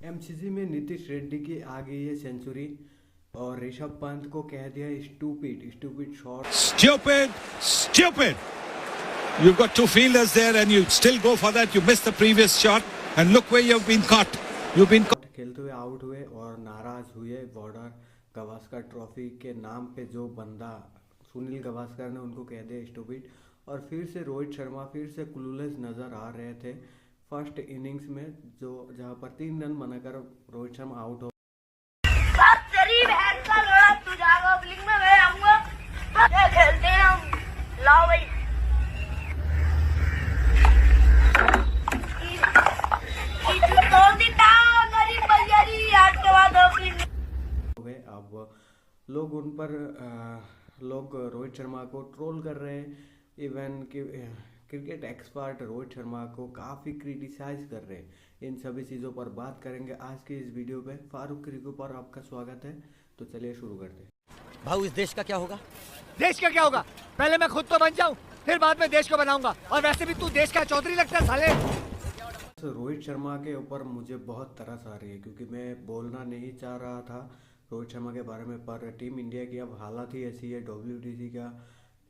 MCC में नीतीश रेड्डी की आ गई है सेंचुरी और ऋषभ पंत को कह दिया stupid stupid shot. Stupid, stupid. You've got two fielders there and you still go for that. You missed the previous shot and look where you've been caught. You've been caught. खेलते हुए out हुए और नाराज हुए border Gavaskar trophy के नाम पे जो बंदा सुनील गावस्कर ने उनको कह दिया स्टूपिड। और फिर से रोहित शर्मा फिर से क्लूलेस नजर आ रहे थे फर्स्ट इनिंग्स में, जो जहां पर 3 रन बनाकर रोहित शर्मा आउट हो। खेलते हैं हम, लाओ भाई। अब लोग उन पर लोग रोहित शर्मा को ट्रोल कर रहे हैं। इवन कि क्रिकेट एक्सपर्ट रोहित शर्मा को काफ़ी क्रिटिसाइज कर रहे हैं। इन सभी चीज़ों पर बात करेंगे आज की इस वीडियो पे। फारूक क्रिको पर आपका स्वागत है। तो चलिए शुरू करते हैं। भाऊ, इस देश का क्या होगा? देश का क्या होगा? पहले मैं खुद तो बन जाऊं, फिर बाद में देश को बनाऊंगा। और वैसे भी तू देश का चौधरी लगता है साले। रोहित शर्मा के ऊपर मुझे बहुत तरस आ रही है क्योंकि मैं बोलना नहीं चाह रहा था रोहित शर्मा के बारे में, पर टीम इंडिया की अब हालत ही ऐसी है, WTC का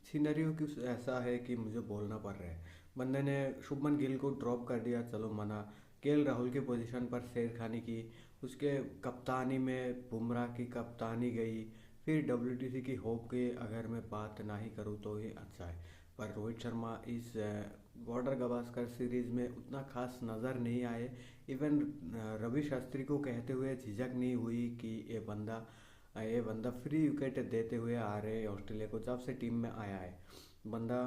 सीनरियो कुछ ऐसा है कि मुझे बोलना पड़ रहा है। बंदे ने शुभमन गिल को ड्रॉप कर दिया, चलो मना। केएल राहुल की पोजीशन पर शेर खानी की, उसके कप्तानी में बुमराह की कप्तानी गई। फिर WTC की होप की अगर मैं बात ना ही करूँ तो ये अच्छा है, पर रोहित शर्मा इस बॉर्डर गावस्कर सीरीज में उतना खास नज़र नहीं आए। इवन रवि शास्त्री को कहते हुए झिझक नहीं हुई कि ये बंदा फ्री विकेट देते हुए आ रहे हैं ऑस्ट्रेलिया को जब से टीम में आया है। बंदा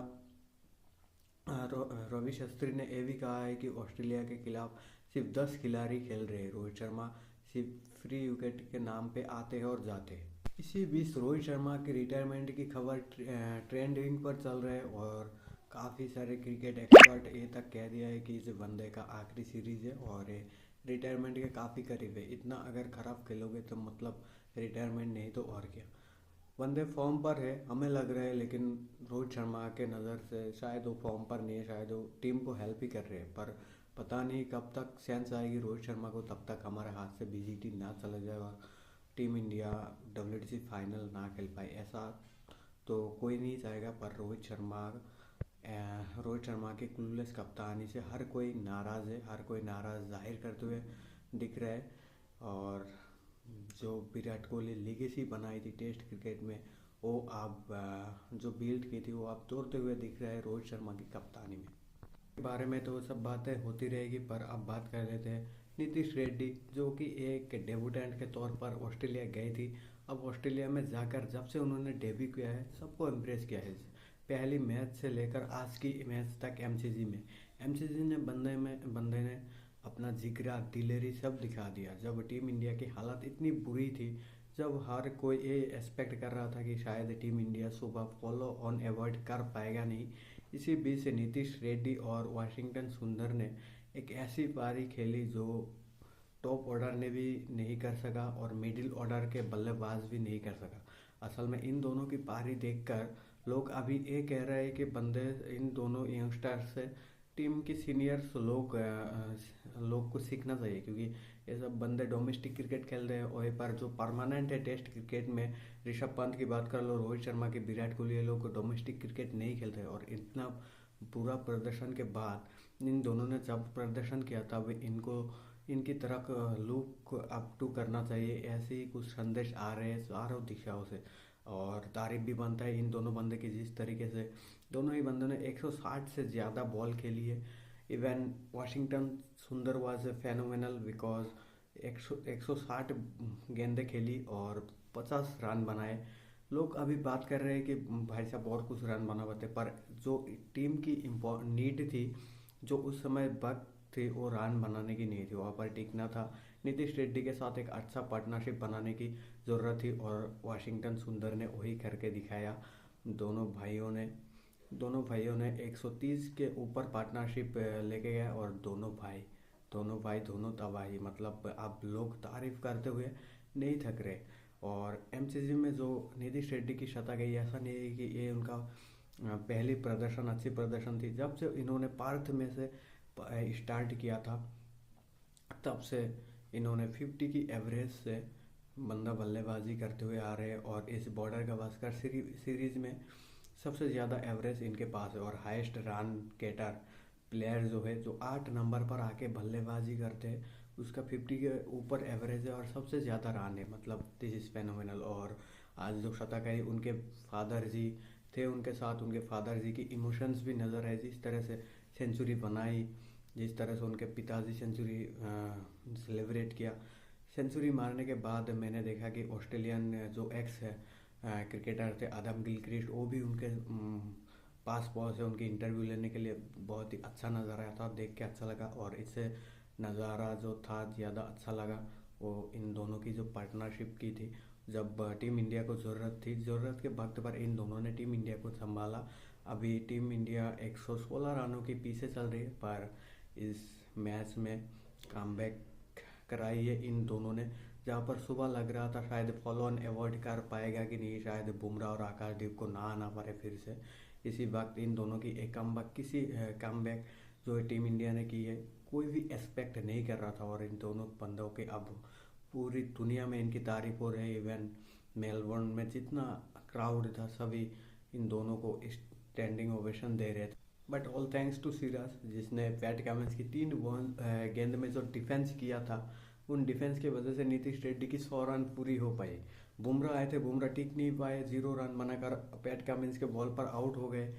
रवि शास्त्री ने ये भी कहा है कि ऑस्ट्रेलिया के खिलाफ सिर्फ 10 खिलाड़ी खेल रहे हैं, रोहित शर्मा सिर्फ फ्री विकेट के नाम पे आते हैं और जाते हैं। इसी बीच रोहित शर्मा की रिटायरमेंट की खबर ट्रेंडिंग पर चल रहा है और काफ़ी सारे क्रिकेट एक्सपर्ट ये तक कह दिया है कि इस बंदे का आखिरी सीरीज है और रिटायरमेंट के काफ़ी करीब है। इतना अगर ख़राब खेलोगे तो मतलब रिटायरमेंट नहीं तो और क्या। बंदे फॉर्म पर है हमें लग रहा है, लेकिन रोहित शर्मा के नज़र से शायद वो फॉर्म पर नहीं है, शायद वो टीम को हेल्प ही कर रहे हैं। पर पता नहीं कब तक सेंस आएगी रोहित शर्मा को, तब तक हमारे हाथ से BGT ना चला जाए और टीम इंडिया WTC फाइनल ना खेल पाए। ऐसा तो कोई नहीं चाहेगा, पर रोहित शर्मा की क्लूलेस कप्तानी से हर कोई नाराज़ है, हर कोई नाराज़ जाहिर करते हुए दिख रहा है। और जो विराट कोहली लीगेसी बनाई थी टेस्ट क्रिकेट में, वो अब जो बिल्ड की थी वो अब तोड़ते हुए दिख रहा है रोहित शर्मा की कप्तानी में। इस बारे में तो सब बातें होती रहेगी, पर अब बात कर लेते हैं नीतीश रेड्डी, जो कि एक डेब्यूटेंट के तौर पर ऑस्ट्रेलिया गई थी। अब ऑस्ट्रेलिया में जाकर जब से उन्होंने डेब्यू किया है सबको इम्प्रेस किया है। पहली मैच से लेकर आज की मैच तक एमसीजी ने बंदे ने अपना जिगरा दिलेरी सब दिखा दिया। जब टीम इंडिया की हालत इतनी बुरी थी, जब हर कोई ये एक्सपेक्ट कर रहा था कि शायद टीम इंडिया सुबह फॉलो ऑन अवॉइड कर पाएगा नहीं, इसी बीच से नीतीश रेड्डी और वाशिंगटन सुंदर ने एक ऐसी पारी खेली जो टॉप ऑर्डर ने भी नहीं कर सका और मिडिल ऑर्डर के बल्लेबाज भी नहीं कर सका। असल में इन दोनों की पारी देखकर लोग अभी ये कह रहे हैं कि बंदे इन दोनों यंगस्टर्स से टीम की सीनियर्स लोग को सीखना चाहिए, क्योंकि ये सब बंदे डोमेस्टिक क्रिकेट खेल रहे हैं। और पर जो परमानेंट है टेस्ट क्रिकेट में, ऋषभ पंत की बात कर लो, रोहित शर्मा की, विराट कोहली, ये लोग डोमेस्टिक क्रिकेट नहीं खेलते। और इतना बुरा प्रदर्शन के बाद इन दोनों ने जब प्रदर्शन किया तब इनकी तरफ लुक अप टू करना चाहिए। ऐसे ही कुछ संदेश आ रहे हैं चारों दिशाओं से और तारीफ भी बनता है इन दोनों बंदे की, जिस तरीके से दोनों ही बंदों ने 160 से ज़्यादा बॉल खेली है। इवन वाशिंगटन सुंदर वाज फेनोमेनल बिकॉज 160 गेंदें खेली और 50 रन बनाए। लोग अभी बात कर रहे हैं कि भाई साहब और कुछ रन बना पाते, पर जो टीम की नीड थी, जो उस समय वक्त थे, वो रन बनाने की नहीं थी, वहाँ पर टिकना था। नीतीश रेड्डी के साथ एक अच्छा पार्टनरशिप बनाने की ज़रूरत थी और वाशिंगटन सुंदर ने वही करके दिखाया। दोनों भाइयों ने 130 के ऊपर पार्टनरशिप लेके गए और दोनों तबाही, मतलब अब लोग तारीफ करते हुए नहीं थक रहे। और एमसीसी में जो नीतीश रेड्डी की शतक गई, ऐसा नहीं है कि ये उनका पहली अच्छी प्रदर्शन थी। जब से इन्होंने पार्थ में से स्टार्ट किया था तब से इन्होंने 50 की एवरेज से बंदा बल्लेबाजी करते हुए आ रहे हैं और इस बॉर्डर गावस्कर सीरीज़ में सबसे ज़्यादा एवरेज इनके पास है और हाईएस्ट रन गेटर प्लेयर जो है, जो 8 नंबर पर आके बल्लेबाजी करते हैं, उसका 50 के ऊपर एवरेज है और सबसे ज़्यादा रन है। मतलब दिस इज़ फेनोमेनल। और आज जो शतक है उनके फादर जी थे उनके साथ, उनके फादर जी की इमोशंस भी नज़र है। जिस तरह से सेंचुरी बनाई, जिस तरह से उनके पिताजी सेंचुरी सेलिब्रेट किया। सेंचुरी मारने के बाद मैंने देखा कि ऑस्ट्रेलियन जो एक्स है क्रिकेटर थे आदम गिलक्रिस्ट, वो भी उनके पास पहुंचे उनकी इंटरव्यू लेने के लिए। बहुत ही अच्छा नज़ारा था, देख के अच्छा लगा। और इससे नज़ारा जो था ज़्यादा अच्छा लगा वो इन दोनों की जो पार्टनरशिप की थी। जब टीम इंडिया को ज़रूरत थी, ज़रूरत के वक्त पर इन दोनों ने टीम इंडिया को संभाला। अभी टीम इंडिया 116 रनों के पीछे चल रही है, पर इस मैच में कमबैक कराई है इन दोनों ने। जहाँ पर सुबह लग रहा था शायद फॉलो ऑन अवॉइड कर पाएगा कि नहीं, शायद बुमराह और आकाशदीप को ना आना पड़े फिर से। इसी वक्त इन दोनों की एक कमबैक जो टीम इंडिया ने की है, कोई भी एक्सपेक्ट नहीं कर रहा था। और इन दोनों बंदों के अब पूरी दुनिया में इनकी तारीफ हो रही है। इवन मेलबोर्न में जितना क्राउड था, सभी इन दोनों को स्टैंडिंग ओवेशन दे रहे थे। But all thanks to Siraj, जिसने पैट कमिंस की 3 गेंद में जो डिफेंस किया था, उन डिफेंस की वजह से नीतीश रेड्डी की 100 रन पूरी हो पाई। बुमराह आए थे, बुमराह टिक नहीं पाए, 0 रन बनाकर पैट कमिंस के बॉल पर आउट हो गए।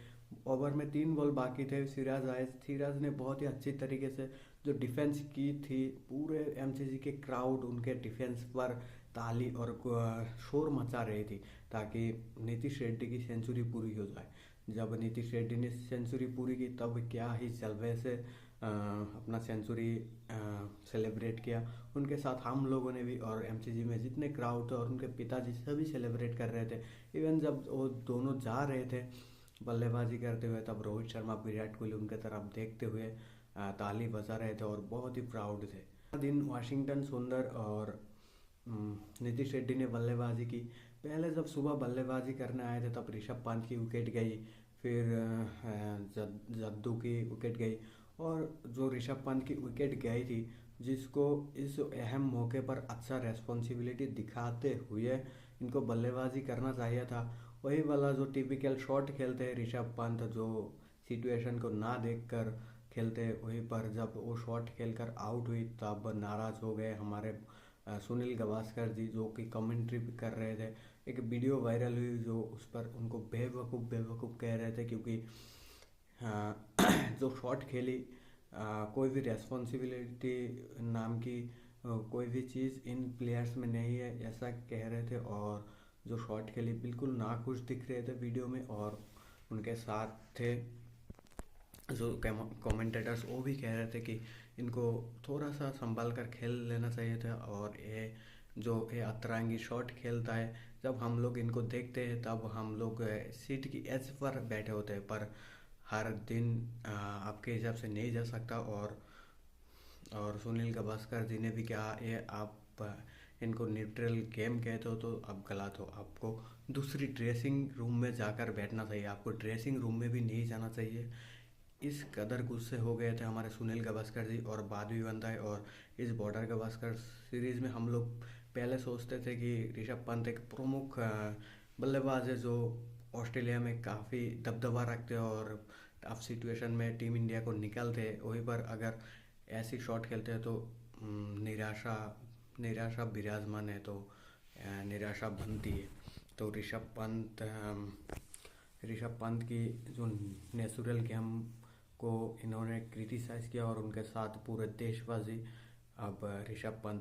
ओवर में 3 बॉल बाकी थे, सिराज आए। सिराज ने बहुत ही अच्छी तरीके से जो डिफेंस की थी, पूरे एमसीसी के क्राउड उनके डिफेंस पर ताली और शोर मचा रही थी ताकि नीतीश रेड्डी की सेंचुरी पूरी हो जाए। जब नीतीश रेड्डी ने सेंचुरी पूरी की तब क्या ही जलवे से अपना सेंचुरी सेलिब्रेट किया। उनके साथ हम लोगों ने भी, और एमसीजी में जितने क्राउड थे और उनके पिताजी सभी सेलिब्रेट कर रहे थे। इवन जब वो दोनों जा रहे थे बल्लेबाजी करते हुए, तब रोहित शर्मा, विराट कोहली उनके तरफ देखते हुए ताली बजा रहे थे और बहुत ही प्राउड थे। दिन वाशिंगटन सुंदर और नीतीश रेड्डी ने बल्लेबाजी की। पहले जब सुबह बल्लेबाजी करने आए थे तब ऋषभ पंत की विकेट गई, फिर जद्दू की विकेट गई। और जो ऋषभ पंत की विकेट गई थी, जिसको इस अहम मौके पर अच्छा रेस्पॉन्सिबिलिटी दिखाते हुए इनको बल्लेबाजी करना चाहिए था। वही वाला जो टिपिकल शॉट खेलते हैं ऋषभ पंत, जो सिचुएशन को ना देखकर खेलते हैं, वहीं पर जब वो शॉट खेलकर आउट हुई तब नाराज़ हो गए हमारे सुनील गावस्कर जी, जो कि कमेंट्री कर रहे थे। एक वीडियो वायरल हुई जो उस पर उनको बेवकूफ़ कह रहे थे, क्योंकि जो शॉट खेली कोई भी रेस्पॉन्सिबिलिटी नाम की कोई भी चीज़ इन प्लेयर्स में नहीं है, ऐसा कह रहे थे। और जो शॉट खेली बिल्कुल नाखुश दिख रहे थे वीडियो में। और उनके साथ थे जो कमेंटेटर्स, वो भी कह रहे थे कि इनको थोड़ा सा संभाल कर खेल लेना चाहिए था। और ये अतरंगी शॉट खेलता है, जब हम लोग इनको देखते हैं तब हम लोग सीट की एज पर बैठे होते हैं, पर हर दिन आपके हिसाब से नहीं जा सकता। और सुनील गावस्कर जी ने भी कहा, ये आप इनको न्यूट्रल गेम कहते हो तो अब गलत हो, आपको दूसरी ड्रेसिंग रूम में जाकर बैठना चाहिए, आपको ड्रेसिंग रूम में भी नहीं जाना चाहिए। इस कदर गुस्से हो गए थे हमारे सुनील गावस्कर जी। और बात भी बनता है, और इस बॉर्डर गावस्कर सीरीज़ में हम लोग पहले सोचते थे कि ऋषभ पंत एक प्रमुख बल्लेबाज है जो ऑस्ट्रेलिया में काफ़ी दबदबा रखते हैं और टफ सिचुएशन में टीम इंडिया को निकलते हैं। वहीं पर अगर ऐसी शॉट खेलते हैं तो निराशा विराजमान है, तो निराशा बनती है। तो ऋषभ पंत की जो नेचुरल गेम को इन्होंने क्रिटिसाइज़ किया और उनके साथ पूरे देशवासी अब ऋषभ पंत